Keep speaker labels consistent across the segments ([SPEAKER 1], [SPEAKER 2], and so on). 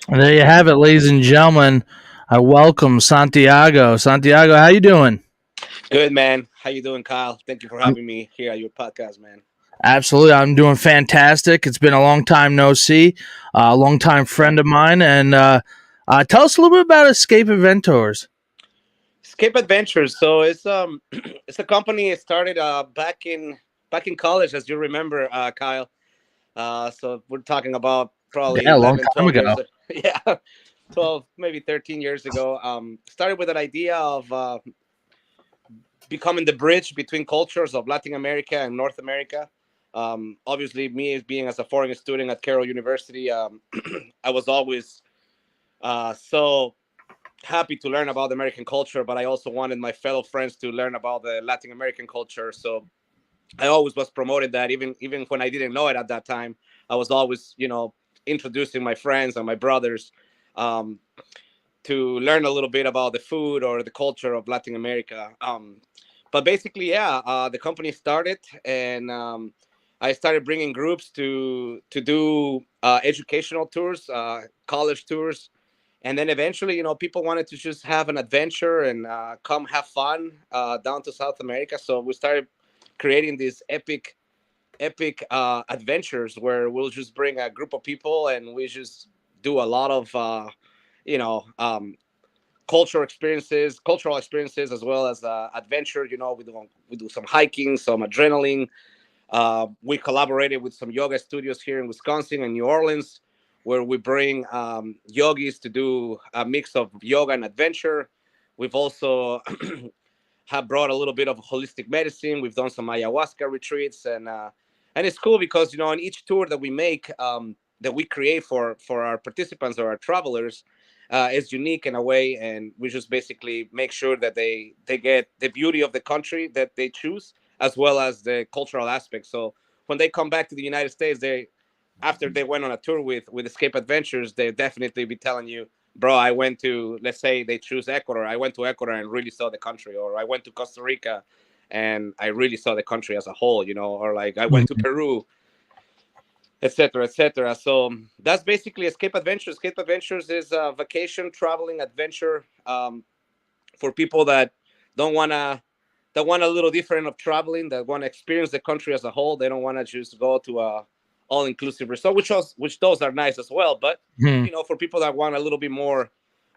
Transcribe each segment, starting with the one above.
[SPEAKER 1] And there you have it, ladies and gentlemen. I welcome Santiago. Santiago, how you doing?
[SPEAKER 2] Good, man. How you doing, Kyle? Thank you for
[SPEAKER 1] I'm
[SPEAKER 2] having me here at your podcast, man.
[SPEAKER 1] absolutely. I'm doing fantastic. It's been a long time no see. A long time friend of mine, and tell us a little bit about Escape Adventures.
[SPEAKER 2] Escape Adventures. So it's it's a company. It started back in college, as you remember, Kyle. So we're talking about probably
[SPEAKER 1] Yeah, a long
[SPEAKER 2] 11,
[SPEAKER 1] time
[SPEAKER 2] 12
[SPEAKER 1] ago.
[SPEAKER 2] years. Yeah, 12, maybe 13 years ago. Started with an idea of becoming the bridge between cultures of Latin America and North America. Obviously, me as being as a foreign student at Carroll University, I was always so happy to learn about the American culture, but I also wanted my fellow friends to learn about the Latin American culture. So I always was promoted that, even when I didn't know it at that time. I was always, introducing my friends and my brothers um, to learn a little bit about the food or the culture of Latin America. But basically, yeah, the company started, and I started bringing groups to do educational tours, college tours, and then eventually, people wanted to just have an adventure and come have fun down to South America. So we started creating these epic adventures where we'll just bring a group of people and we just do a lot of you know um, cultural experiences, as well as adventure. We do some hiking, some adrenaline. We collaborated with some yoga studios here in Wisconsin and New Orleans, where we bring yogis to do a mix of yoga and adventure. We've also have brought a little bit of holistic medicine. We've done some ayahuasca retreats, and it's cool because in each tour that we make, that we create for our participants or our travelers, is unique in a way, and we just basically make sure that they get the beauty of the country that they choose, as well as the cultural aspects. So when they come back to the United States, they after they went on a tour with Escape Adventures, they definitely be telling you, bro, I went to, let's say they choose Ecuador. I went to Ecuador and really saw the country, or I went to Costa Rica and I really saw the country as a whole, or like I went to
[SPEAKER 1] Mhm.
[SPEAKER 2] Peru, etc., etc. So that's basically Escape Adventures. Escape Adventures is a vacation, traveling adventure, for people that don't wanna that want a little different of traveling, that want to experience the country as a whole. They don't want to just go to a all inclusive resort, which those are nice as well. But
[SPEAKER 1] Mhm.
[SPEAKER 2] for people that want a little bit more,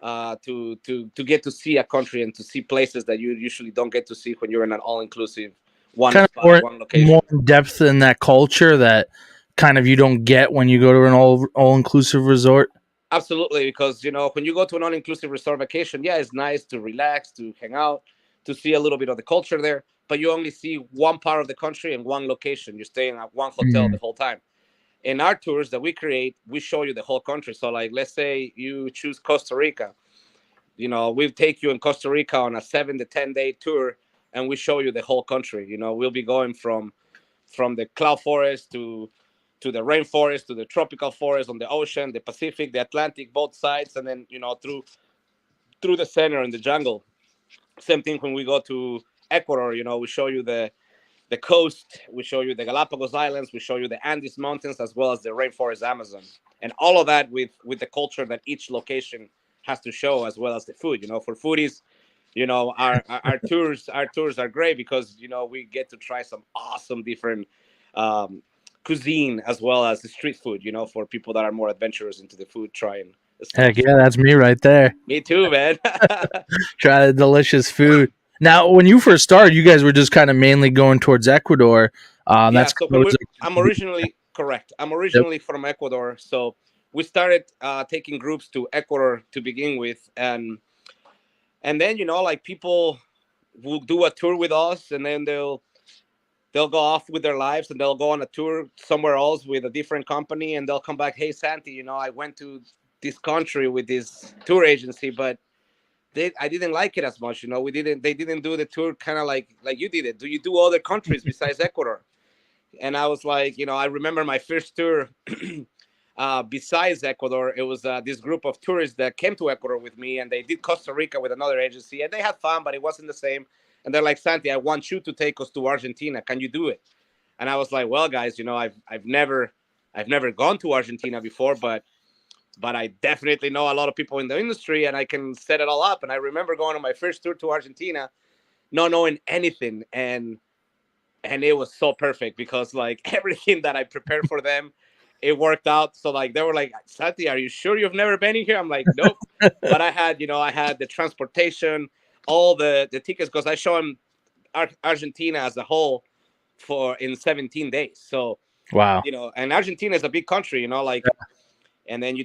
[SPEAKER 2] to get to see a country and to see places that you usually don't get to see when you're in an all inclusive one
[SPEAKER 1] Kind of
[SPEAKER 2] spot, one
[SPEAKER 1] more
[SPEAKER 2] location.
[SPEAKER 1] in depth in that culture that kind of you don't get when you go to an all inclusive resort.
[SPEAKER 2] Absolutely, because when you go to an all-inclusive resort vacation, yeah, it's nice to relax, to hang out, to see a little bit of the culture there. But you only see one part of the country in one location. You're staying at one hotel the
[SPEAKER 1] Mhm.
[SPEAKER 2] whole time. In our tours that we create, we show you the whole country. So, like, let's say you choose Costa Rica. We'll take you in Costa Rica on a 7 to 10 day tour, and we show you the whole country. We'll be going from the cloud forest to the rainforest, to the tropical forest, on the ocean, the Pacific, the Atlantic, both sides, and then through the center in the jungle. Same thing when we go to Ecuador. We show you the coast, we show you the Galapagos Islands, we show you the Andes Mountains, as well as the rainforest Amazon, and all of that with the culture that each location has to show, as well as the food. For foodies, our tours are great because we get to try some awesome different um, cuisine, as well as the street food. For people that are more adventurous into the food trying
[SPEAKER 1] Heck
[SPEAKER 2] stuff.
[SPEAKER 1] yeah, that's me right there.
[SPEAKER 2] Me too, man.
[SPEAKER 1] Try the delicious food. Now, when you first started, you guys were just kind of mainly going towards Ecuador.
[SPEAKER 2] Yeah.
[SPEAKER 1] That's
[SPEAKER 2] So
[SPEAKER 1] kind of
[SPEAKER 2] I'm originally correct. I'm
[SPEAKER 1] yep.
[SPEAKER 2] originally from Ecuador, so we started taking groups to Ecuador to begin with, and then like people will do a tour with us, and then they'll go off with their lives, and they'll go on a tour somewhere else with a different company, and they'll come back. Hey, Santi, I went to this country with this tour agency, but I didn't like it as much. They didn't do the tour kind of like you did it. Do you do other countries besides Ecuador? And I was like, I remember my first tour. Besides Ecuador, it was this group of tourists that came to Ecuador with me, and they did Costa Rica with another agency, and they had fun, but it wasn't the same. And they're like, Santi, I want you to take us to Argentina. Can you do it? And I was like, well, guys, I've never gone to Argentina before, but I definitely know a lot of people in the industry, and I can set it all up. And I remember going on my first tour to Argentina, not knowing anything, and it was so perfect because like everything that I prepared for them, it worked out. So like they were like, Sati, are you sure you've never been in here? I'm like, nope. But I had the transportation, all the tickets, because I show them Argentina as a whole for in 17 days. So
[SPEAKER 1] Wow.
[SPEAKER 2] and Argentina is a big country, like. And then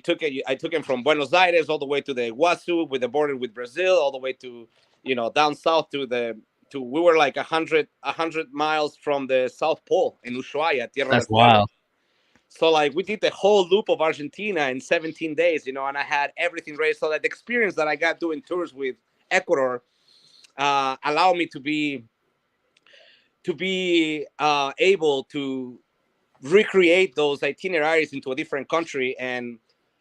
[SPEAKER 2] I took him from Buenos Aires all the way to the Iguazu with the border with Brazil, all the way to down south to we were like a hundred miles from the South Pole in Ushuaia, Tierra del
[SPEAKER 1] That's
[SPEAKER 2] Fuego.
[SPEAKER 1] wild.
[SPEAKER 2] So like we did the whole loop of Argentina in 17 days, and I had everything ready. So that the experience that I got doing tours with Ecuador allowed me to be able to recreate those itineraries into a different country, and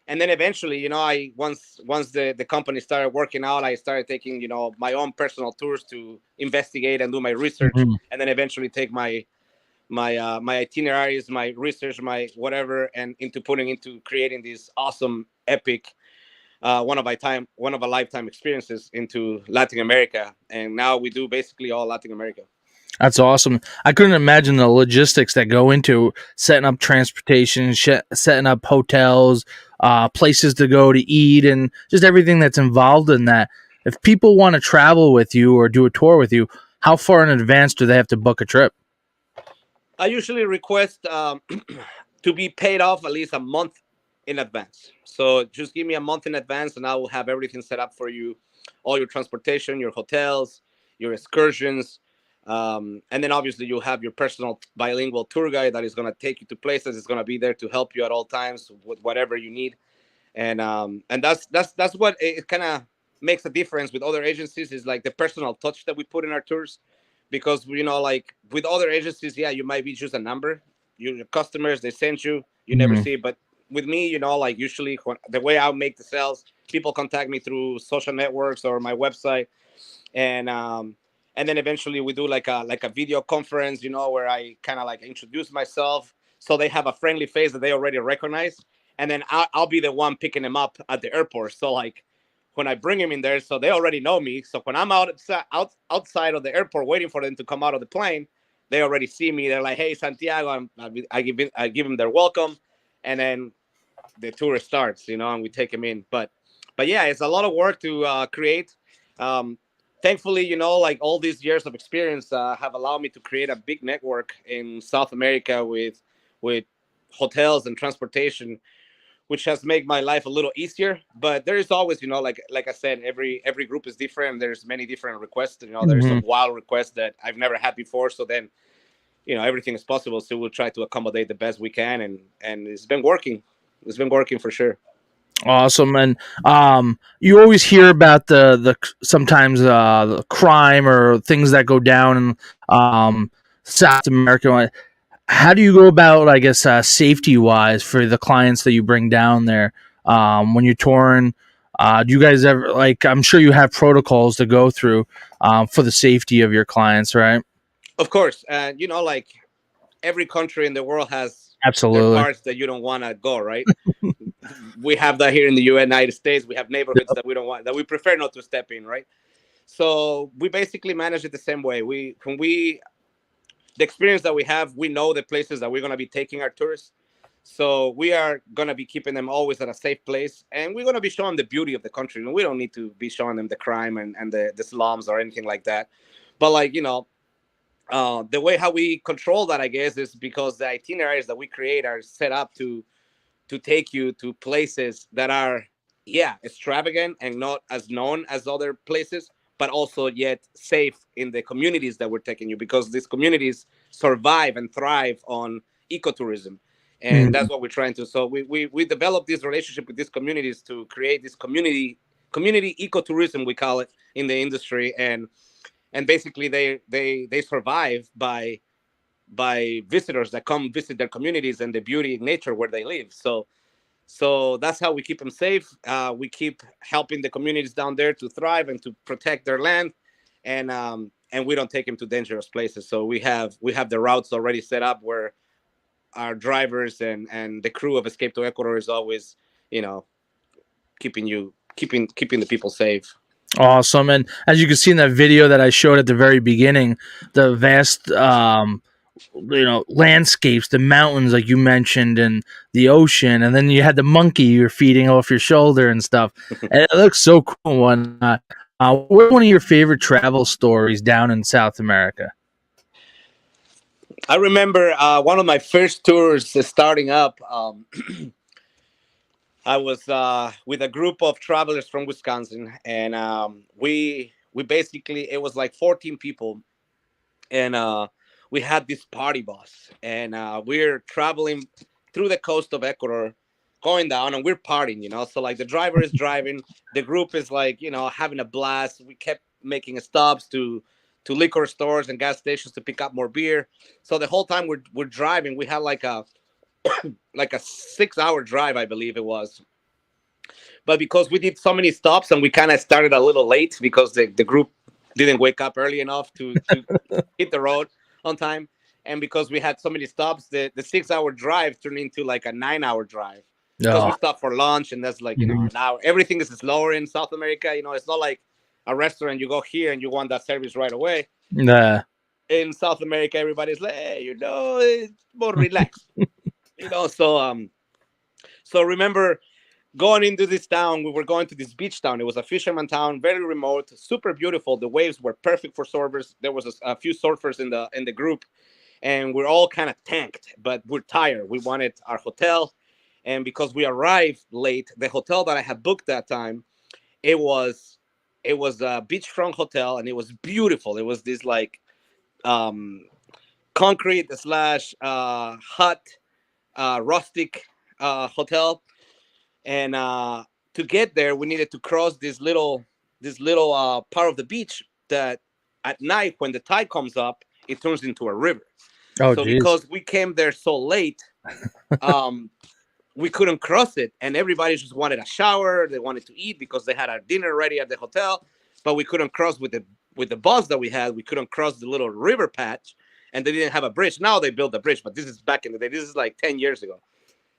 [SPEAKER 2] then eventually I once the company started working out, I started taking my own personal tours to investigate and do my research,
[SPEAKER 1] Mhm.
[SPEAKER 2] and then eventually take my itineraries, my research, my whatever, and into putting into creating this awesome epic one of a lifetime experiences into Latin America. And now we do basically all Latin America.
[SPEAKER 1] That's awesome. I couldn't imagine the logistics that go into setting up transportation, setting up hotels, places to go to eat, and just everything that's involved in that. If people want to travel with you or do a tour with you, how far in advance do they have to book a trip?
[SPEAKER 2] I usually request to be paid off at least a month in advance. So just give me a month in advance, and I will have everything set up for you, all your transportation, your hotels, your excursions, and then obviously you'll have your personal bilingual tour guide that is going to take you to places. It's going to be there to help you at all times with whatever you need, and that's what it kind of makes a difference with other agencies, is like the personal touch that we put in our tours. Because like with other agencies, yeah, you might be just a number. Your customers, they send you never
[SPEAKER 1] Mhm.
[SPEAKER 2] see it. But with me, like usually the way I make the sales, people contact me through social networks or my website, and then eventually we do like a video conference, where I kind of like introduce myself, so they have a friendly face that they already recognize, and then I'll be the one picking them up at the airport. So like when I bring them in there, so they already know me. So when I'm outside of the airport waiting for them to come out of the plane, they already see me. They're like, "Hey, Santiago," I give them their welcome, and then the tour starts, and we take them in. But yeah, it's a lot of work to create. Um, Thankfully, like all these years of experience have allowed me to create a big network in South America with hotels and transportation, which has made my life a little easier. But there is always, like I said, every group is different. There's many different requests. There's some
[SPEAKER 1] Mhm.
[SPEAKER 2] wild requests that I've never had before. So then, everything is possible. So we'll try to accommodate the best we can, and it's been working. It's been working for sure.
[SPEAKER 1] Awesome, and you always hear about the sometimes the crime or things that go down in South America. How do you go about, I guess, safety wise for the clients that you bring down there when you're touring? Do you guys ever, like, I'm sure you have protocols to go through for the safety of your clients, right?
[SPEAKER 2] Of course, and like every country in the world has their
[SPEAKER 1] Absolutely.
[SPEAKER 2] parts that you don't want to go, right? We have that here in the United States. We have neighborhoods that we don't want, that we prefer not to step in, right? So we basically manage it the same way. When we the experience that we have, we know the places that we're going to be taking our tourists. So we are going to be keeping them always at a safe place. And we're going to be showing the beauty of the country. And we don't need to be showing them the crime and the slums or anything like that. But, like, the way how we control that, I guess, is because the itineraries that we create are set up to take you to places that are, yeah, extravagant and not as known as other places, but also yet safe in the communities that we're taking you, because these communities survive and thrive on ecotourism. And
[SPEAKER 1] Mhm.
[SPEAKER 2] that's what we're trying to. So we develop this relationship with these communities to create this community ecotourism, we call it in the industry. And basically they survive by visitors that come visit their communities and the beauty of nature where they live. So that's how we keep them safe. We keep helping the communities down there to thrive and to protect their land, and we don't take them to dangerous places. So we have the routes already set up where our drivers and the crew of Escape to Ecuador is always, you know, keeping the people safe.
[SPEAKER 1] Awesome. And as you can see in that video that I showed at the very beginning, the vast landscapes, the mountains like you mentioned, and the ocean, and then you had the monkey you're feeding off your shoulder and stuff. And it looks so cool and whatnot. What's one of your favorite travel stories down in South America?
[SPEAKER 2] I remember one of my first tours starting up. I was with a group of travelers from Wisconsin, and we basically, it was like 14 people, and we had this party bus, and we're traveling through the coast of Ecuador, going down, and we're partying, So, like, the driver is driving, the group is, like, having a blast. We kept making stops to liquor stores and gas stations to pick up more beer. So the whole time we're driving, we had like a 6 hour drive, I believe it was. But because we did so many stops and we kind of started a little late because the group didn't wake up early enough to hit the road on time, and because we had so many stops, the 6 hour drive turned into like a 9 hour drive, because we
[SPEAKER 1] Oh,
[SPEAKER 2] stopped for lunch. And that's like,
[SPEAKER 1] mhm.
[SPEAKER 2] now everything is slower in South America. It's not like a restaurant, you go here and you want that service right away.
[SPEAKER 1] Nah.
[SPEAKER 2] In South America, everybody's like, hey, it's more relaxed. So remember, going into this town, we were going to this beach town. It was a fisherman town, very remote, super beautiful. The waves were perfect for surfers. There was a few surfers in the group, and we're all kind of tanked, but we're tired. We wanted our hotel, and because we arrived late, the hotel that I had booked that time, it was it was a beachfront hotel, and it was beautiful. It was this, like, um, concrete slash hut, rustic hotel. And to get there, we needed to cross this little part of the beach that at night, when the tide comes up, it turns into a river.
[SPEAKER 1] Oh,
[SPEAKER 2] So
[SPEAKER 1] geez.
[SPEAKER 2] because we came there so late, um, we couldn't cross it, and everybody just wanted a shower. They wanted to eat because they had our dinner ready at the hotel, but we couldn't cross with the bus that we had. We couldn't cross the little river patch, and they didn't have a bridge. Now they built a bridge, but this is back in the day. This is like 10 years ago,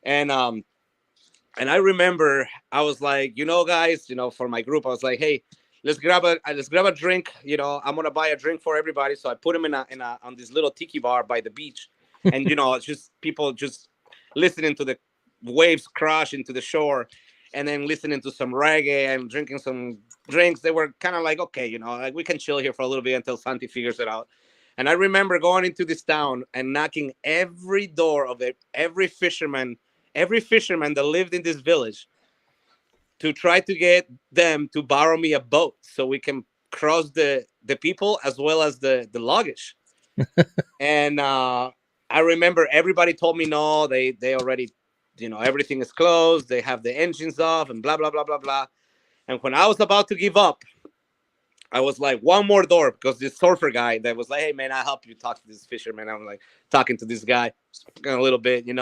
[SPEAKER 2] and I remember I was like, guys, for my group, I was like, hey, let's grab a drink. I'm gonna buy a drink for everybody. So I put them in a on this little tiki bar by the beach, and it's just people just listening to the waves crash into the shore, and then listening to some reggae and drinking some drinks. They were kind of like, okay, like, we can chill here for a little bit until Santi figures it out. And I remember going into this town and knocking every door of it, every fisherman that lived in this village, to try to get them to borrow me a boat so we can cross the people as well as the luggage. And I remember everybody told me no, they already, everything is closed, they have the engines off, and blah blah blah blah blah. And when I was about to give up, I was like, one more door, because this surfer guy that was like, hey man, I'll help you talk to this fisherman. I'm like talking to this guy a little bit, and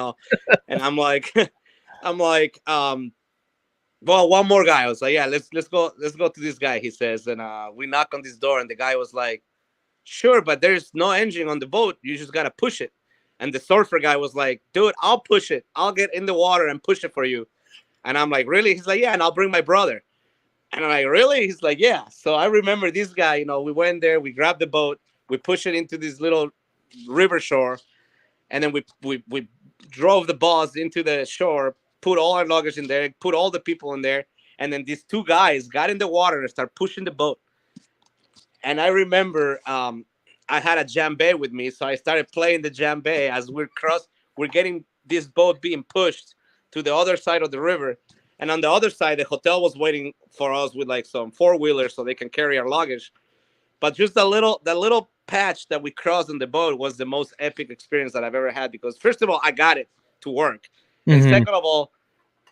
[SPEAKER 2] I'm like I'm like, Well, one more guy. I was like, yeah, let's go to this guy. He says, and we knock on this door, and the guy was like, sure, but there's no engine on the boat. You just gotta push it. And the surfer guy was like, dude, I'll push it. I'll get in the water and push it for you. And I'm like, really? He's like, yeah, and I'll bring my brother. And I'm like, really? He's like, yeah. So I remember this guy. We went there, we grabbed the boat, we pushed it into this little river shore, and then we drove the bus into the shore, put all our luggage in there, put all the people in there, and then these two guys got in the water and start pushing the boat. And I remember I had a djembe with me, so I started playing the djembe as we're getting this boat being pushed to the other side of the river. And on the other side, the hotel was waiting for us with like some four wheelers so they can carry our luggage. But just the little patch that we crossed on the boat was the most epic experience that I've ever had, because first of all, I got it to work, and
[SPEAKER 1] Hmm.
[SPEAKER 2] second of all,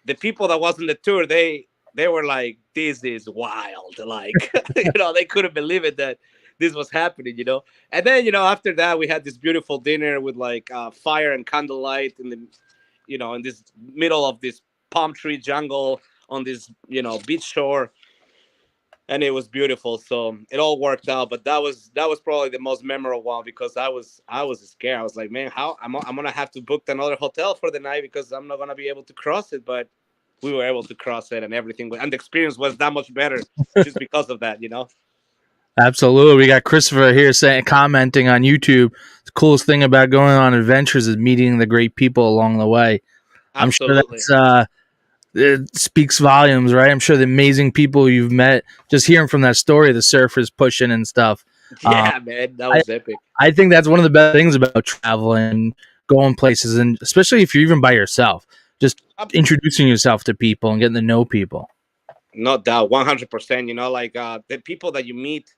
[SPEAKER 2] the people that was on the tour, they were like, this is wild, like they couldn't believe it that this was happening. And then after that we had this beautiful dinner with like fire and candlelight in the in this middle of this palm tree jungle on this beach shore, and it was beautiful. So it all worked out, but that was probably the most memorable one, because I was scared. I was like, man, how I'm gonna have to book another hotel for the night because I'm not gonna be able to cross it. But we were able to cross it, and everything, and the experience was that much better just because of that.
[SPEAKER 1] Absolutely. We got Christopher here saying, commenting on YouTube. The coolest thing about going on adventures is meeting the great people along the way. I'm sure
[SPEAKER 2] Absolutely.
[SPEAKER 1] that's it speaks volumes, right? I'm sure the amazing people you've met, just hearing from that story, the surfers pushing and stuff. Um,
[SPEAKER 2] Yeah, man, that
[SPEAKER 1] I
[SPEAKER 2] was epic.
[SPEAKER 1] I think that's one of the best things about traveling, going places, and especially if you're even by yourself, just introducing yourself to people and getting to know people.
[SPEAKER 2] No doubt, 100%. Like the people that you meet,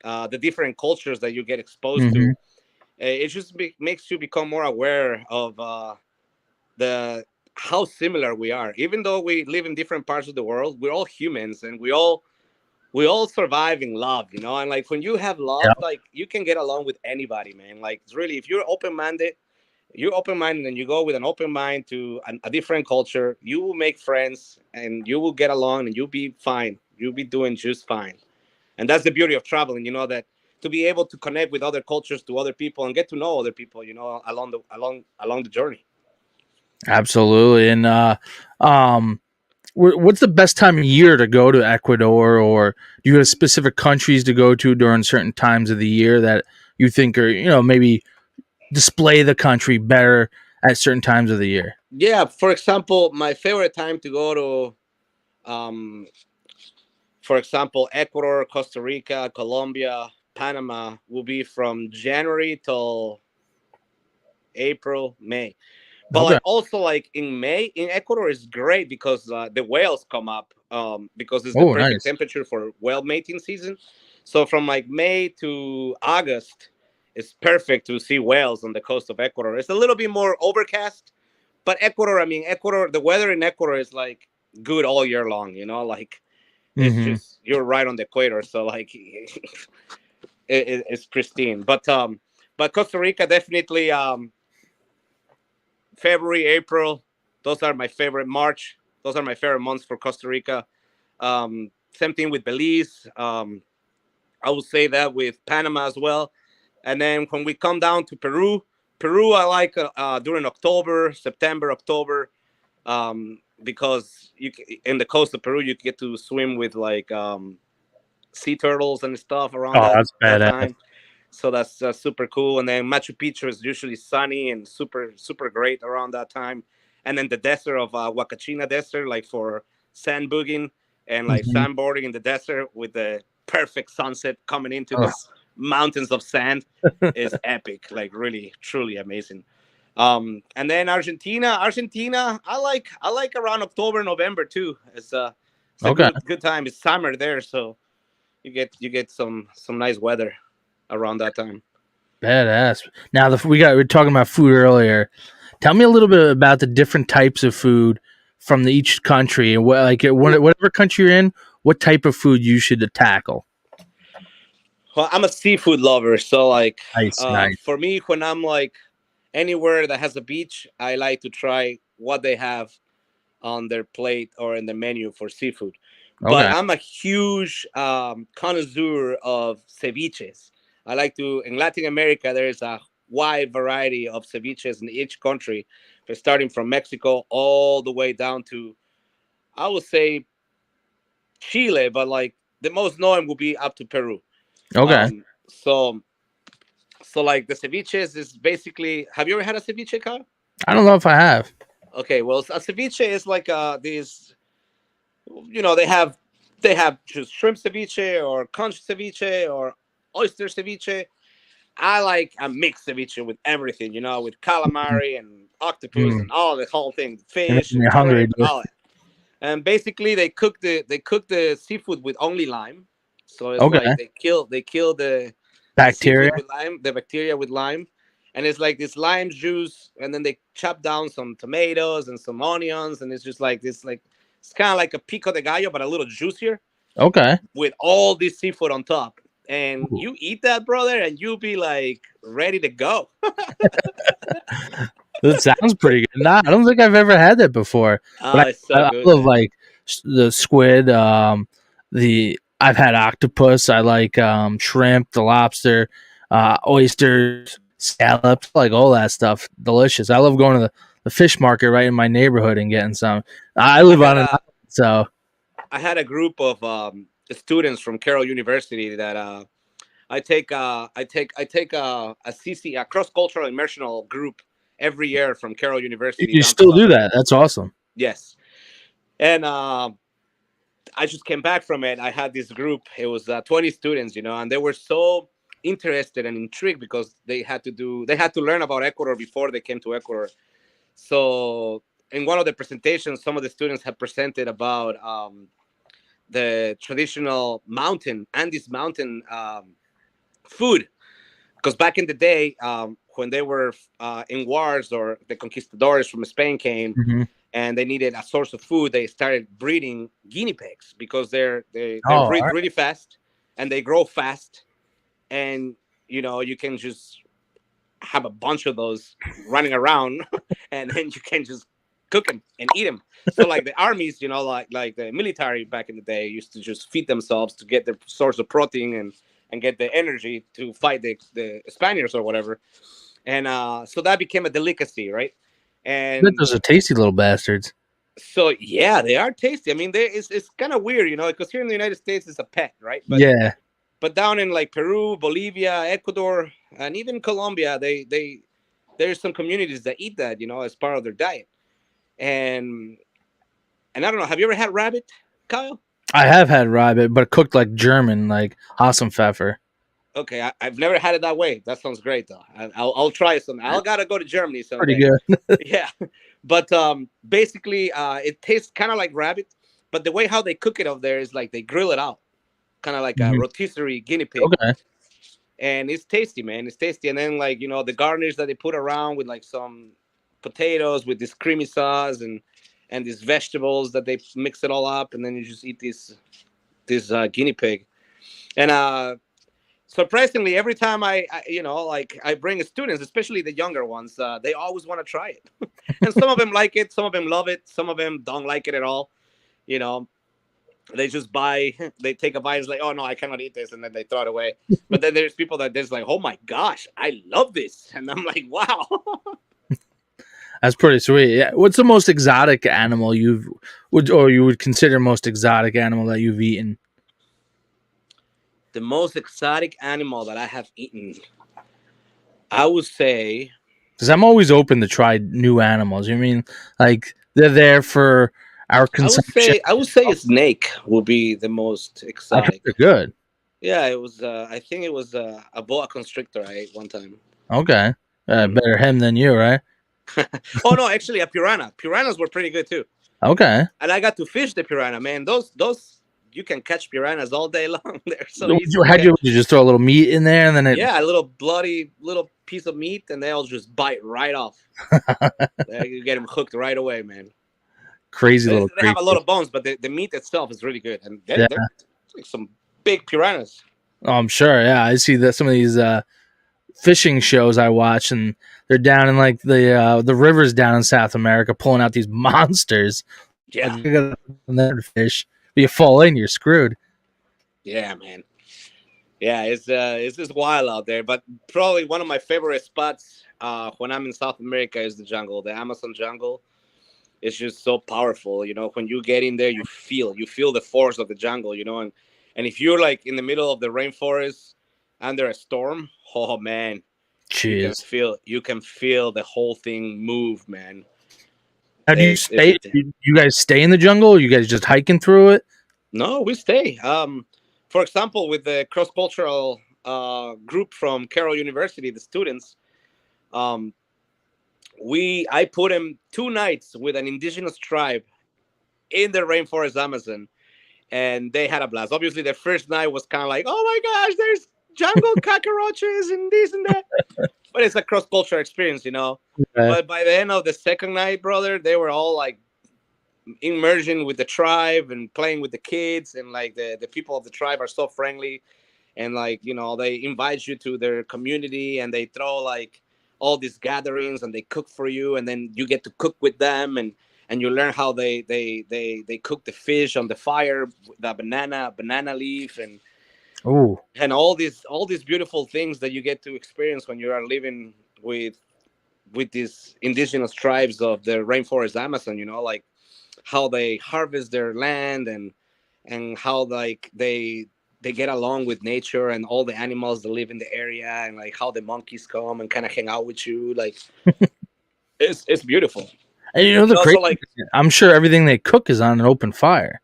[SPEAKER 2] the different cultures that you get exposed to,
[SPEAKER 1] Hmm.
[SPEAKER 2] it just makes you become more aware of the how similar we are. Even though we live in different parts of the world, we're all humans, and we all survive in love. And like when you have love,
[SPEAKER 1] Yeah.
[SPEAKER 2] like you can get along with anybody, man. Like it's really, if you're open minded and you go with an open mind to a different culture, you will make friends and you will get along and you'll be fine. You'll be doing just fine. And that's the beauty of traveling, that to be able to connect with other cultures, to other people, and get to know other people, along the journey.
[SPEAKER 1] Absolutely. And um, what's the best time of year to go to Ecuador, or do you have specific countries to go to during certain times of the year that you think are, maybe display the country better at certain times of the year?
[SPEAKER 2] Yeah, for example, my favorite time to go to, for example, Ecuador, Costa Rica, Colombia, Panama will be from January till April, May. But
[SPEAKER 1] Okay.
[SPEAKER 2] like also like in May in Ecuador is great because the whales come up, because it's the
[SPEAKER 1] Oh,
[SPEAKER 2] perfect
[SPEAKER 1] nice.
[SPEAKER 2] temperature for whale mating season. So from like May to August, it's perfect to see whales on the coast of Ecuador. It's a little bit more overcast, but Ecuador, the weather in Ecuador is like good all year long. Like it's
[SPEAKER 1] Hmm.
[SPEAKER 2] just you're right on the equator, so like it's pristine. But Costa Rica definitely. February, April, those are my favorite. March, those are my favorite months for Costa Rica. Same thing with Belize. I would say that with Panama as well. And then when we come down to Peru I like during October, September, October, because in the coast of Peru you get to swim with like sea turtles and stuff around
[SPEAKER 1] Oh,
[SPEAKER 2] that
[SPEAKER 1] that's
[SPEAKER 2] that
[SPEAKER 1] badass.
[SPEAKER 2] time. So that's super cool. And then Machu Picchu is usually sunny and super super great around that time. And then the desert of Huacachina Desert, like for sand booging and like
[SPEAKER 1] Hmm.
[SPEAKER 2] sandboarding in the desert with the perfect sunset coming into
[SPEAKER 1] Oh,
[SPEAKER 2] these mountains of sand, is epic. Like really truly amazing. And then Argentina, I like around October, November too. It's a
[SPEAKER 1] okay.
[SPEAKER 2] good time. It's summer there, so you get some nice weather around that time.
[SPEAKER 1] Badass. Now, we were talking about food earlier. Tell me a little bit about the different types of food from each country, and
[SPEAKER 2] Ooh.
[SPEAKER 1] whatever country you're in, what type of food you should tackle.
[SPEAKER 2] Well, I'm a seafood lover, so like
[SPEAKER 1] Nice, nice.
[SPEAKER 2] for me, when I'm like anywhere that has a beach, I like to try what they have on their plate or in the menu for seafood. But
[SPEAKER 1] Okay.
[SPEAKER 2] I'm a huge connoisseur of ceviches. I like to, in Latin America, there's a wide variety of ceviches in each country, starting from Mexico all the way down to, I would say, Chile, but like the most known will be up to Peru.
[SPEAKER 1] Okay.
[SPEAKER 2] So, like the ceviches is basically, have you ever had a ceviche, Kyle?
[SPEAKER 1] I don't know if I have.
[SPEAKER 2] Okay, well, a ceviche is like these, they have just shrimp ceviche or conch ceviche or oyster ceviche. I like a mixed ceviche with everything, with calamari and octopus
[SPEAKER 1] Mm.
[SPEAKER 2] and all the whole thing,
[SPEAKER 1] You're
[SPEAKER 2] fish
[SPEAKER 1] making me
[SPEAKER 2] and
[SPEAKER 1] hungry,
[SPEAKER 2] shrimp and
[SPEAKER 1] dude.
[SPEAKER 2] all that. And basically, they cook the seafood with only lime. So it's like
[SPEAKER 1] Okay.
[SPEAKER 2] they kill the
[SPEAKER 1] Bacteria.
[SPEAKER 2] seafood with lime, the bacteria with lime, and it's like this lime juice, and then they chop down some tomatoes and some onions, and it's just like this, like it's kind of like a pico de gallo, but a little juicier
[SPEAKER 1] Okay.
[SPEAKER 2] with all this seafood on top. And
[SPEAKER 1] Ooh.
[SPEAKER 2] you eat that, brother, and you'll be like ready to go.
[SPEAKER 1] That sounds pretty good. Nah, I don't think I've ever had that before.
[SPEAKER 2] Oh,
[SPEAKER 1] But
[SPEAKER 2] it's
[SPEAKER 1] I,
[SPEAKER 2] so
[SPEAKER 1] I
[SPEAKER 2] good,
[SPEAKER 1] love
[SPEAKER 2] man.
[SPEAKER 1] like the squid. The I've had octopus. I like shrimp, the lobster, oysters, scallops, like all that stuff. Delicious. I love going to the fish market right in my neighborhood and getting some. I
[SPEAKER 2] I
[SPEAKER 1] live
[SPEAKER 2] had
[SPEAKER 1] on an
[SPEAKER 2] a
[SPEAKER 1] island, so
[SPEAKER 2] I had a group of students from Carroll University that I take a CC, a cross cultural immersional group every year from Carroll University
[SPEAKER 1] you
[SPEAKER 2] down to
[SPEAKER 1] still
[SPEAKER 2] South
[SPEAKER 1] do that.
[SPEAKER 2] America.
[SPEAKER 1] That's awesome.
[SPEAKER 2] Yes, and I just came back from it. I had this group. It was 20 students, and they were so interested and intrigued because they had to learn about Ecuador before they came to Ecuador. So in one of the presentations, some of the students had presented about the traditional mountain Andes mountain food, because back in the day, when they were in wars or the conquistadors from Spain came
[SPEAKER 1] Hmm.
[SPEAKER 2] and they needed a source of food, they started breeding guinea pigs because they
[SPEAKER 1] Oh, all
[SPEAKER 2] breed
[SPEAKER 1] right.
[SPEAKER 2] really fast and they grow fast, and you can just have a bunch of those running around, and then you can just cook them and eat them. So like the armies, like the military back in the day used to just feed themselves to get their source of protein and get the energy to fight the Spaniards or whatever. And so that became a delicacy, right?
[SPEAKER 1] That
[SPEAKER 2] And
[SPEAKER 1] those are tasty little bastards.
[SPEAKER 2] so yeah, they are tasty. I mean, it's kind of weird, because here in the United States it's a pet, right?
[SPEAKER 1] Yeah.
[SPEAKER 2] But down in like Peru, Bolivia, Ecuador, and even Colombia, there's some communities that eat that, as part of their diet. And I don't know, have you ever had rabbit, Kyle?
[SPEAKER 1] I have had rabbit, but cooked like German, like Hassenpfeffer.
[SPEAKER 2] Okay, I've never had it that way. That sounds great though. I'll try some. I'll gotta go to Germany
[SPEAKER 1] Pretty
[SPEAKER 2] someday.
[SPEAKER 1] good.
[SPEAKER 2] Yeah, but basically, it tastes kind of like rabbit, but the way how they cook it over there is like they grill it out, kind of like a
[SPEAKER 1] Mhm.
[SPEAKER 2] rotisserie guinea pig,
[SPEAKER 1] Okay.
[SPEAKER 2] and it's tasty, man. It's tasty, and then like the garnish that they put around with like some potatoes with this creamy sauce and these vegetables that they mix it all up, and then you just eat this guinea pig. And surprisingly, every time like I bring students, especially the younger ones, they always want to try it, and some of them like it, some of them love it, some of them don't like it at all. You know, they just buy, they take a bite, it's like, oh no, I cannot eat this, and then they throw it away. But then there's people that there's like, oh my gosh, I love this, and I'm like, wow.
[SPEAKER 1] That's pretty sweet. Yeah. What's the most exotic animal you would consider most exotic animal that you've eaten?
[SPEAKER 2] The most exotic animal that I have eaten, I would say,
[SPEAKER 1] Because I'm always open to try new animals. You mean like they're there for our
[SPEAKER 2] I would
[SPEAKER 1] consumption?
[SPEAKER 2] say, I would say a snake would be the most
[SPEAKER 1] I've heard
[SPEAKER 2] exotic.
[SPEAKER 1] they're good.
[SPEAKER 2] Yeah, it was. I think it was a boa constrictor I ate one time.
[SPEAKER 1] Okay.
[SPEAKER 2] Hmm.
[SPEAKER 1] Better him than you, right?
[SPEAKER 2] Oh no, actually a piranha. Piranhas were pretty good too,
[SPEAKER 1] Okay.
[SPEAKER 2] and I got to fish the piranha. Man, those you can catch piranhas all day long. They're so easy to
[SPEAKER 1] How'd you
[SPEAKER 2] catch.
[SPEAKER 1] just throw a little meat in there and then it
[SPEAKER 2] Yeah, a little bloody little piece of meat, and they'll just bite right off. You get them hooked right away, man.
[SPEAKER 1] crazy little
[SPEAKER 2] They have a lot
[SPEAKER 1] creatures.
[SPEAKER 2] of bones, but the meat itself is really good, and
[SPEAKER 1] Yeah.
[SPEAKER 2] they're like some big piranhas.
[SPEAKER 1] Oh, I'm sure. Yeah, I see that some of these fishing shows I watch, and they're down in like the rivers down in South America, pulling out these monsters.
[SPEAKER 2] Yeah,
[SPEAKER 1] Like, I got another fish. If you fall in, you're screwed.
[SPEAKER 2] yeah, man. Yeah, it's just wild out there. But probably one of my favorite spots when I'm in South America is the jungle, the Amazon jungle. It's just so powerful. When you get in there, you feel the force of the jungle. And if you're like in the middle of the rainforest under a storm, oh man, you can
[SPEAKER 1] Jeez.
[SPEAKER 2] feel you can feel the whole thing move, man.
[SPEAKER 1] How do you
[SPEAKER 2] It's
[SPEAKER 1] stay? You guys stay in the jungle? Or you guys just hiking through it?
[SPEAKER 2] No, we stay. For example, with the cross cultural group from Carroll University, the students, um, I put them 2 nights with an indigenous tribe in the rainforest Amazon, and they had a blast. Obviously, the first night was kind of like, oh my gosh, there's jungle cockroaches and this and that, but it's a cross cultural experience.
[SPEAKER 1] Uh,
[SPEAKER 2] But by the end of the second night, brother, they were all like immersion with the tribe and playing with the kids, and like the people of the tribe are so friendly, and like they invite you to their community, and they throw like all these gatherings, and they cook for you, and then you get to cook with them, and you learn how they cook the fish on the fire, the banana leaf,
[SPEAKER 1] oh,
[SPEAKER 2] and all these beautiful things that you get to experience when you are living with these indigenous tribes of the rainforest Amazon. Like how they harvest their land, and how like they get along with nature and all the animals that live in the area, and like how the monkeys come and kind of hang out with you. Like it's beautiful.
[SPEAKER 1] and
[SPEAKER 2] And
[SPEAKER 1] the
[SPEAKER 2] also
[SPEAKER 1] crazy.
[SPEAKER 2] like
[SPEAKER 1] I'm sure everything they cook is on an open fire,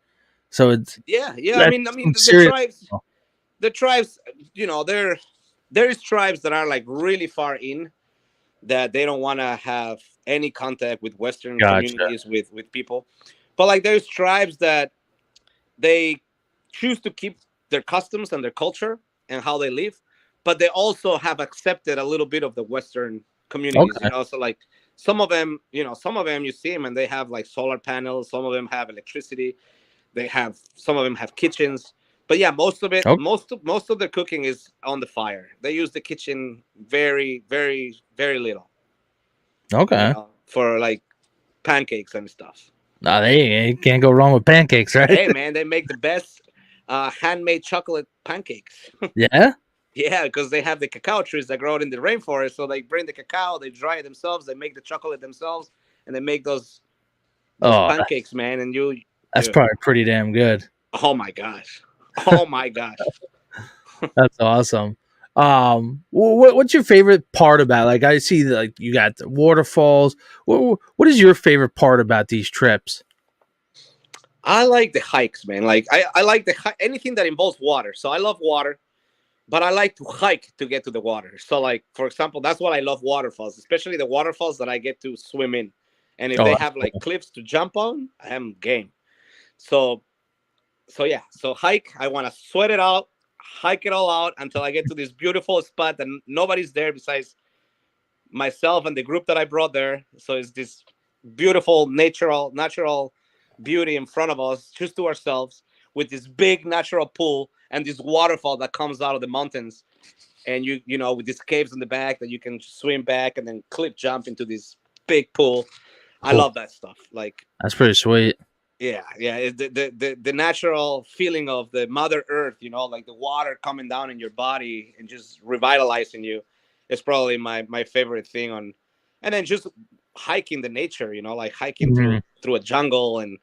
[SPEAKER 1] so
[SPEAKER 2] yeah, I
[SPEAKER 1] that's
[SPEAKER 2] mean I
[SPEAKER 1] some
[SPEAKER 2] mean the
[SPEAKER 1] serious.
[SPEAKER 2] tribes the tribes there is tribes that are like really far in, that they don't want to have any contact with Western
[SPEAKER 1] Gotcha.
[SPEAKER 2] communities, with people. But like there's tribes that they choose to keep their customs and their culture and how they live, but they also have accepted a little bit of the Western communities.
[SPEAKER 1] Okay.
[SPEAKER 2] So like some of them you see them and they have like solar panels. Some of them have electricity. Some of them have kitchens. But yeah, most of it,
[SPEAKER 1] Okay.
[SPEAKER 2] most of the cooking is on the fire. They use the kitchen very, very, very little.
[SPEAKER 1] Okay.
[SPEAKER 2] For like pancakes and stuff.
[SPEAKER 1] Nah, they can't go wrong with pancakes,
[SPEAKER 2] But
[SPEAKER 1] right?
[SPEAKER 2] hey, man, they make the best handmade chocolate pancakes.
[SPEAKER 1] Yeah.
[SPEAKER 2] Yeah, because they have the cacao trees that grow in the rainforest. So they bring the cacao, they dry it themselves, they make the chocolate themselves, and they make those
[SPEAKER 1] Oh,
[SPEAKER 2] pancakes, man. And
[SPEAKER 1] that's
[SPEAKER 2] dude,
[SPEAKER 1] probably pretty damn good.
[SPEAKER 2] oh my gosh, oh my gosh.
[SPEAKER 1] That's awesome. What's your favorite part about? Like, I see that, like, you got the waterfalls. What is your favorite part about these trips?
[SPEAKER 2] I like the hikes, man. Like I like anything that involves water. So I love water, but I like to hike to get to the water. So, like for example, that's what I love waterfalls, especially the waterfalls that I get to swim in. And if
[SPEAKER 1] Oh,
[SPEAKER 2] they
[SPEAKER 1] that's
[SPEAKER 2] have like
[SPEAKER 1] cool.
[SPEAKER 2] cliffs to jump on, I am game. So yeah, so hike. I want to sweat it out, hike it all out until I get to this beautiful spot that nobody's there besides myself and the group that I brought there. So it's this beautiful natural beauty in front of us, just to ourselves, with this big natural pool and this waterfall that comes out of the mountains. And with these caves in the back that you can swim back and then cliff jump into this big pool. I
[SPEAKER 1] Cool.
[SPEAKER 2] love that stuff. Like
[SPEAKER 1] That's pretty sweet.
[SPEAKER 2] yeah, the natural feeling of the Mother Earth, like the water coming down in your body and just revitalizing you, is probably my favorite thing on. And then just hiking the nature, like hiking through
[SPEAKER 1] Mhm.
[SPEAKER 2] through a jungle, and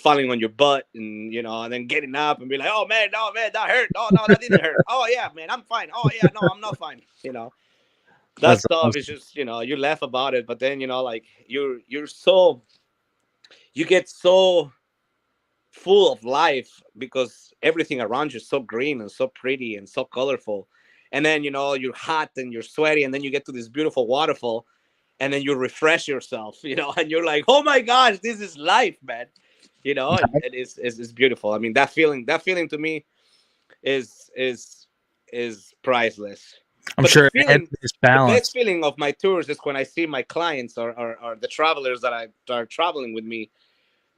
[SPEAKER 2] falling on your butt, and then getting up and be like, oh man, no man, that hurt. Oh no, that didn't hurt. Oh yeah, man, I'm fine. Oh yeah, no, I'm not fine. That
[SPEAKER 1] That's
[SPEAKER 2] stuff is
[SPEAKER 1] awesome.
[SPEAKER 2] just you laugh about it, but then like you get so full of life because everything around you is so green and so pretty and so colorful. And then you're hot and you're sweaty, and then you get to this beautiful waterfall, and then you refresh yourself, and you're like, oh my gosh, this is life, man. And it's beautiful. I mean, that feeling to me is priceless.
[SPEAKER 1] I'm
[SPEAKER 2] But the
[SPEAKER 1] sure it had
[SPEAKER 2] feeling
[SPEAKER 1] this
[SPEAKER 2] the best
[SPEAKER 1] balance.
[SPEAKER 2] feeling of my tours is when I see my clients, or the travelers that are traveling with me,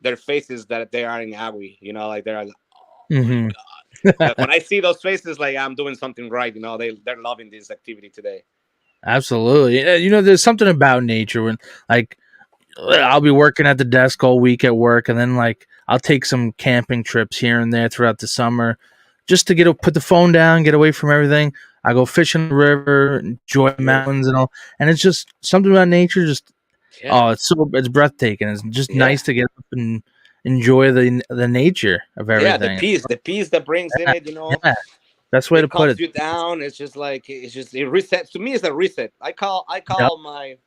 [SPEAKER 2] their faces that they are in agui, like they're like, oh my
[SPEAKER 1] Hmm.
[SPEAKER 2] god. When I see those faces, like I'm doing something right, they're loving this activity today.
[SPEAKER 1] Absolutely. There's something about nature when, like, I'll be working at the desk all week at work, and then like I'll take some camping trips here and there throughout the summer, just to put the phone down, get away from everything. I go fishing the river, enjoy the
[SPEAKER 2] Beautiful.
[SPEAKER 1] mountains and all, and it's just something about nature. Just
[SPEAKER 2] Yeah.
[SPEAKER 1] it's breathtaking. It's just
[SPEAKER 2] Yeah.
[SPEAKER 1] nice to get up and enjoy the nature of
[SPEAKER 2] Yeah.
[SPEAKER 1] everything.
[SPEAKER 2] The peace that brings in
[SPEAKER 1] Yeah,
[SPEAKER 2] it,
[SPEAKER 1] yeah, best way to
[SPEAKER 2] it
[SPEAKER 1] put
[SPEAKER 2] calms
[SPEAKER 1] it.
[SPEAKER 2] you down. It's just like, it resets. To me, it's a reset. I
[SPEAKER 1] Yep.
[SPEAKER 2] call my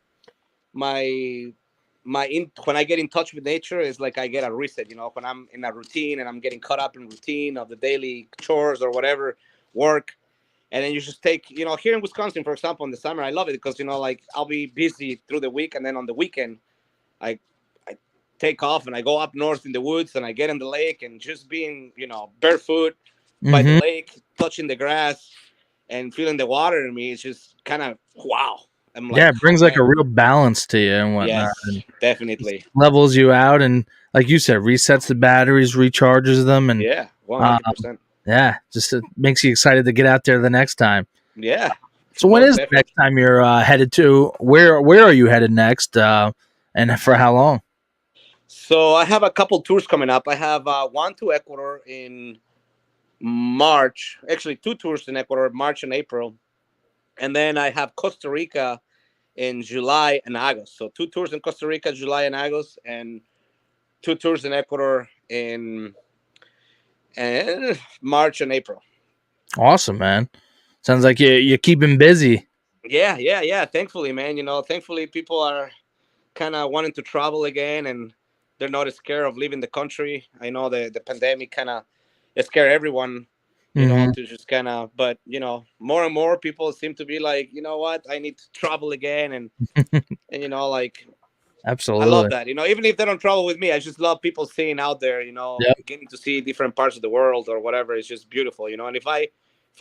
[SPEAKER 2] when I get in touch with nature, it's like I get a reset. When I'm in a routine and I'm getting caught up in routine of the daily chores or whatever, work. And then you just take, here in Wisconsin, for example, in the summer, I love it because, like, I'll be busy through the week. And then on the weekend, I, I take off and I go up north in the woods and I get in the lake and just being, barefoot by the
[SPEAKER 1] Hmm.
[SPEAKER 2] lake, touching the grass and feeling the water in me. It's just kind of, wow. I'm
[SPEAKER 1] Yeah,
[SPEAKER 2] like,
[SPEAKER 1] it
[SPEAKER 2] oh,
[SPEAKER 1] brings like a
[SPEAKER 2] man.
[SPEAKER 1] real balance to you and whatnot.
[SPEAKER 2] Yes, definitely.
[SPEAKER 1] Levels you out and like you said resets the batteries, recharges them, and
[SPEAKER 2] Yeah,
[SPEAKER 1] um,
[SPEAKER 2] 100%.
[SPEAKER 1] yeah, just makes you excited to get out there the next time.
[SPEAKER 2] Yeah,
[SPEAKER 1] So when
[SPEAKER 2] most
[SPEAKER 1] is the next
[SPEAKER 2] definitely.
[SPEAKER 1] time you're headed to? Where are you headed next, and for how long?
[SPEAKER 2] So I have a couple tours coming up. I have one to Ecuador in March. Actually, two tours in Ecuador, March and April. And then I have Costa Rica in July and August. So two tours in Costa Rica, July and August, and two tours in Ecuador in March and April.
[SPEAKER 1] Awesome, man. Sounds like you're keeping busy.
[SPEAKER 2] Yeah, yeah, yeah. Thankfully, man. Thankfully people are kind of wanting to travel again, and they're not scared of leaving the country. I know the pandemic kind of scared everyone,
[SPEAKER 1] Hmm.
[SPEAKER 2] to just kind of, but more and more people seem to be like, you know what, I need to travel again, and like, I love
[SPEAKER 1] Absolutely.
[SPEAKER 2] that. Even if they don't travel with me, I just love people seeing out there,
[SPEAKER 1] Yep.
[SPEAKER 2] getting to see different parts of the world or whatever. It's just beautiful, and if I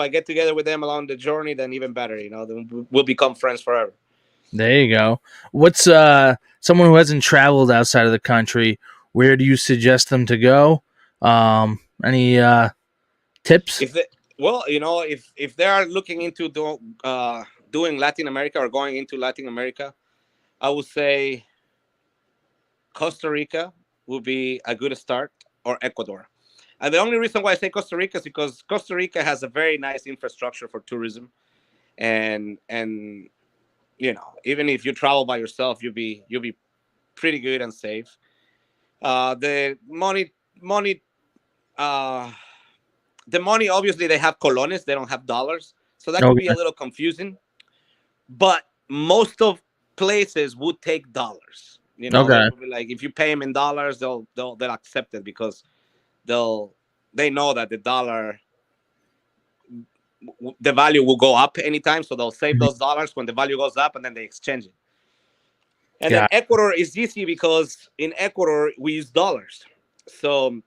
[SPEAKER 2] get together with them along the journey, then even better, then we'll become friends forever.
[SPEAKER 1] There you go. What's someone who hasn't traveled outside of the country? Where do you suggest them to go? Any tips?
[SPEAKER 2] If they, well, if they are looking into doing Latin America or going into Latin America, I would say Costa Rica would be a good start, or Ecuador. And the only reason why I say Costa Rica is because Costa Rica has a very nice infrastructure for tourism, and even if you travel by yourself, you'll be pretty good and safe. The money uh, the money, obviously they have colones, they don't have dollars, so that could be a
[SPEAKER 1] Okay.
[SPEAKER 2] little confusing. But most of places would take dollars. They
[SPEAKER 1] Okay.
[SPEAKER 2] would be like, if you pay them in dollars, they'll accept it because they'll they know that the dollar, the value will go up anytime, so they'll save
[SPEAKER 1] Mhm.
[SPEAKER 2] those dollars when the value goes up, and then they exchange it. And then
[SPEAKER 1] Yeah.
[SPEAKER 2] Ecuador is easy because in Ecuador we use dollars, so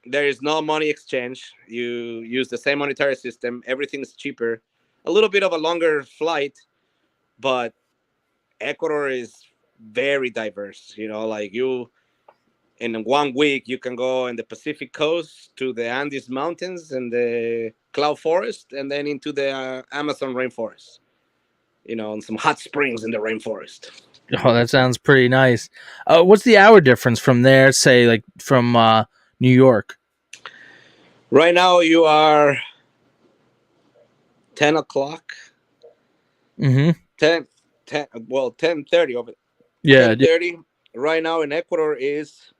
[SPEAKER 2] there is no money exchange. You use the same monetary system. Everything's cheaper. A little bit of a longer flight, but Ecuador is very diverse. Like, you in 1 week you can go in the Pacific coast to the Andes Mountains and the cloud forest, and then into the Amazon rainforest. And some hot springs in the rainforest.
[SPEAKER 1] Oh, that sounds pretty nice. What's the hour difference from there? Say like from New York.
[SPEAKER 2] Right now you are 10 o'clock,
[SPEAKER 1] Mm-hmm.
[SPEAKER 2] 10, 10, well, 10:30 over
[SPEAKER 1] Yeah.
[SPEAKER 2] 10:30. Right now in Ecuador is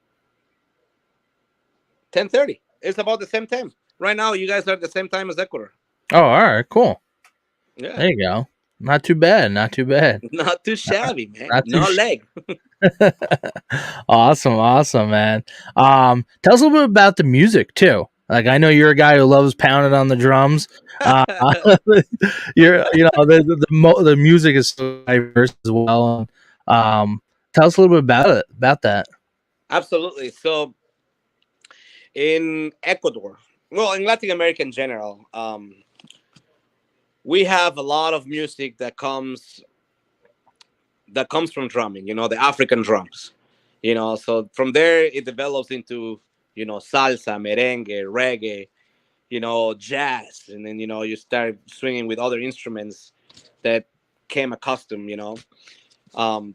[SPEAKER 2] 10:30. It's about the same time. Right now you guys are at the same time as Ecuador.
[SPEAKER 1] Oh, all right. Cool.
[SPEAKER 2] Yeah.
[SPEAKER 1] There you go. Not too bad. Not too bad.
[SPEAKER 2] Not too shabby, man.
[SPEAKER 1] Not too.
[SPEAKER 2] No leg.
[SPEAKER 1] Awesome, awesome, man. Tell us a little bit about the music too. Like I know you're a guy who loves pounding on the drums. Uh, the music is so diverse as well. Tell us a little bit about that.
[SPEAKER 2] Absolutely. So in Ecuador, well, in Latin America in general, we have a lot of music that comes from drumming. The African drums. So from there it develops into salsa, merengue, reggae, jazz, and then you start swinging with other instruments that came accustomed. Um,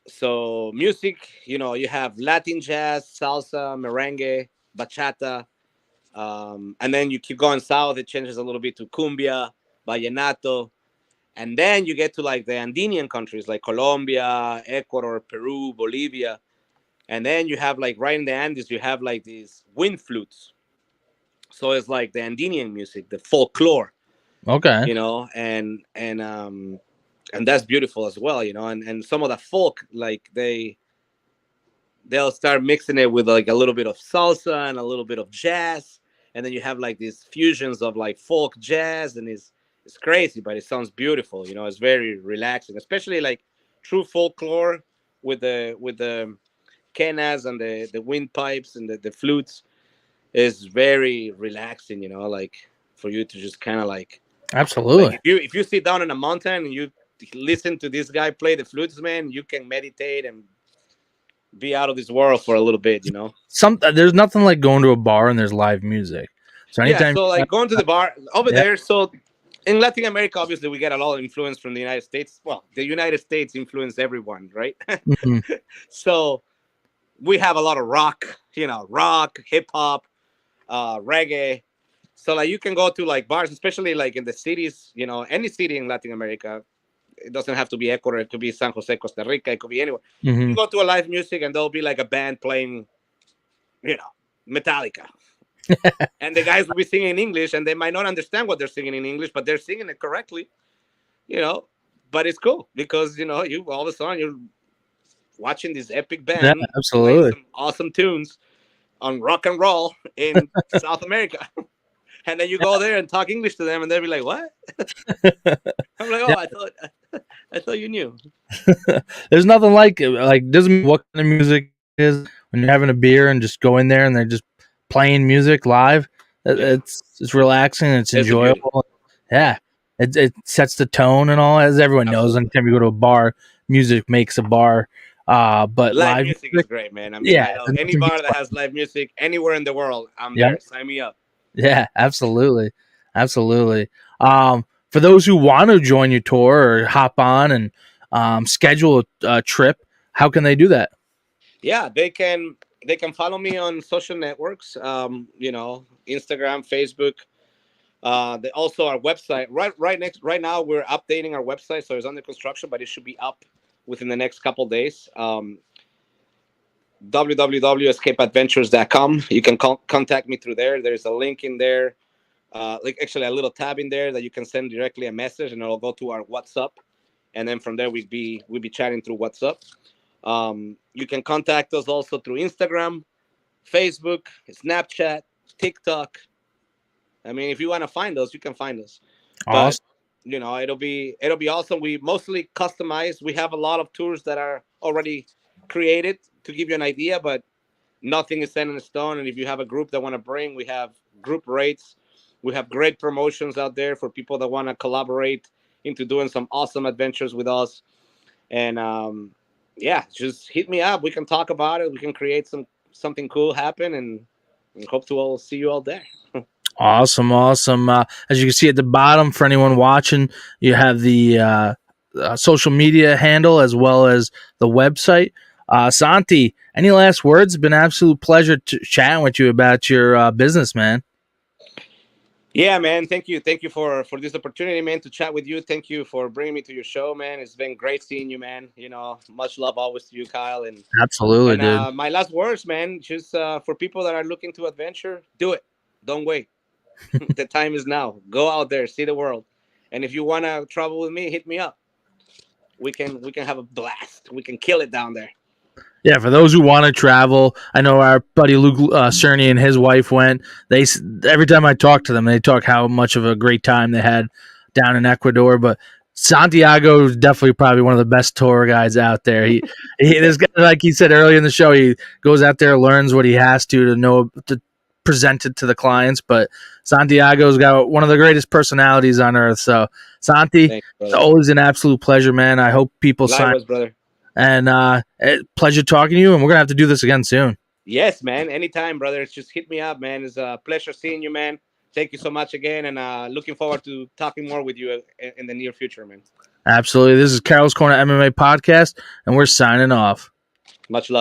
[SPEAKER 2] So music, you have Latin jazz, salsa, merengue, bachata, and then you keep going south. It changes a little bit to cumbia, vallenato, and then you get to like the Andean countries like Colombia, Ecuador, Peru, Bolivia, and then you have like right in the Andes, you have like these wind flutes. So it's like the Andean music, the folklore,
[SPEAKER 1] Okay.
[SPEAKER 2] and that's beautiful as well, and some of the folk like they'll start mixing it with like a little bit of salsa and a little bit of jazz, and then you have like these fusions of like folk jazz, and it's crazy, but it sounds beautiful. It's very relaxing, especially like true folklore with the quenas and the windpipes and the flutes is very relaxing. Like for you to just kind of like
[SPEAKER 1] Absolutely.
[SPEAKER 2] if you sit down in a mountain and you listen to this guy play the flutes, man, you can meditate and be out of this world for a little bit.
[SPEAKER 1] There's nothing like going to a bar and there's live music. So
[SPEAKER 2] Yeah,
[SPEAKER 1] anytime,
[SPEAKER 2] so like going to the bar over
[SPEAKER 1] yeah,
[SPEAKER 2] there. So in Latin America, obviously, we get a lot of influence from the United States. Well, the United States influenced everyone, right?
[SPEAKER 1] mhm,
[SPEAKER 2] So we have a lot of rock, rock, hip hop, reggae. So like you can go to like bars, especially like in the cities, any city in Latin America. It doesn't have to be Ecuador. It could be San Jose, Costa Rica. It could be anywhere. You
[SPEAKER 1] mhm.
[SPEAKER 2] go to a live music and there'll be like a band playing, you know, Metallica, and the guys will be singing in English, and they might not understand what they're singing in English, but they're singing it correctly, you know. But it's cool because you all of a sudden you're watching this epic
[SPEAKER 1] Yeah,
[SPEAKER 2] band playing
[SPEAKER 1] absolutely.
[SPEAKER 2] some awesome tunes on rock and roll in South America, and then you go there and talk English to them, and they'll be like, "What?" I'm like,
[SPEAKER 1] Yeah,
[SPEAKER 2] "Oh, I thought you knew."
[SPEAKER 1] there's nothing like it. Like doesn't matter what kind of music it is when you're having a beer and just go in there and they're just playing music live.
[SPEAKER 2] Yeah,
[SPEAKER 1] It's relaxing. It's
[SPEAKER 2] it's a beauty.
[SPEAKER 1] enjoyable.
[SPEAKER 2] Yeah,
[SPEAKER 1] Yeah, it sets the tone and all. As everyone knows,
[SPEAKER 2] absolutely.
[SPEAKER 1] anytime you go to a bar, music makes a bar. But
[SPEAKER 2] Live
[SPEAKER 1] live
[SPEAKER 2] music is
[SPEAKER 1] music,
[SPEAKER 2] great, man. I mean,
[SPEAKER 1] yeah,
[SPEAKER 2] I know
[SPEAKER 1] there's
[SPEAKER 2] any
[SPEAKER 1] nothing
[SPEAKER 2] bar
[SPEAKER 1] beats
[SPEAKER 2] that
[SPEAKER 1] live.
[SPEAKER 2] has live music anywhere in the world, I'm
[SPEAKER 1] Yeah,
[SPEAKER 2] there. Sign me up.
[SPEAKER 1] yeah, absolutely, absolutely. For those who want to join your tour or hop on and schedule a trip, how can they do that?
[SPEAKER 2] Yeah, they can follow me on social networks, Instagram, Facebook. They also our website right now we're updating our website, so it's under construction, but it should be up within the next couple days. www.escapeadventures.com. You can contact me through there. There's a link in there, like actually a little tab in there that you can send directly a message, and it'll go to our WhatsApp, and then from there we'd be chatting through WhatsApp. You can contact us also through Instagram, Facebook, Snapchat, TikTok. I mean, if you want to find us, you can find us. But
[SPEAKER 1] Awesome.
[SPEAKER 2] it'll be awesome. We mostly customize. We have a lot of tours that are already created to give you an idea, but nothing is set in stone. And if you have a group that want to bring, we have group rates. We have great promotions out there for people that want to collaborate into doing some awesome adventures with us. And yeah, just hit me up. We can talk about it. We can create something cool happen, and hope to all see you all there.
[SPEAKER 1] Awesome, awesome. As you can see at the bottom, for anyone watching, you have the social media handle as well as the website. Santi, any last words? It's been an absolute pleasure chatting with you about your business, man.
[SPEAKER 2] Yeah, man. Thank you for this opportunity, man, to chat with you. Thank you for bringing me to your show, man. It's been great seeing you, man. Much love always to you, Kyle. And
[SPEAKER 1] Absolutely,
[SPEAKER 2] and
[SPEAKER 1] dude.
[SPEAKER 2] my last words, man, just for people that are looking to adventure, do it. Don't wait. The time is now. Go out there, see the world. And if you wanna travel with me, hit me up. We can have a blast. We can kill it down there.
[SPEAKER 1] Yeah, for those who want to travel, I know our buddy Luke Cerny and his wife went. Every time I talk to them, they talk how much of a great time they had down in Ecuador. But Santiago is definitely probably one of the best tour guides out there. This guy, like he said earlier in the show, he goes out there, learns what he has to know to present it to the clients. But Santiago's got one of the greatest personalities on earth. So Santi,
[SPEAKER 2] Thanks,
[SPEAKER 1] it's
[SPEAKER 2] brother.
[SPEAKER 1] always an absolute pleasure, man. I hope people sign.
[SPEAKER 2] Likewise, brother.
[SPEAKER 1] And pleasure talking to you. And we're gonna have to do this again soon.
[SPEAKER 2] Yes, man. Anytime, brother. Just hit me up, man. It's a pleasure seeing you, man. Thank you so much again, and looking forward to talking more with you in the near future, man.
[SPEAKER 1] Absolutely. This is Carol's Corner MMA podcast, and we're signing off.
[SPEAKER 2] Much love.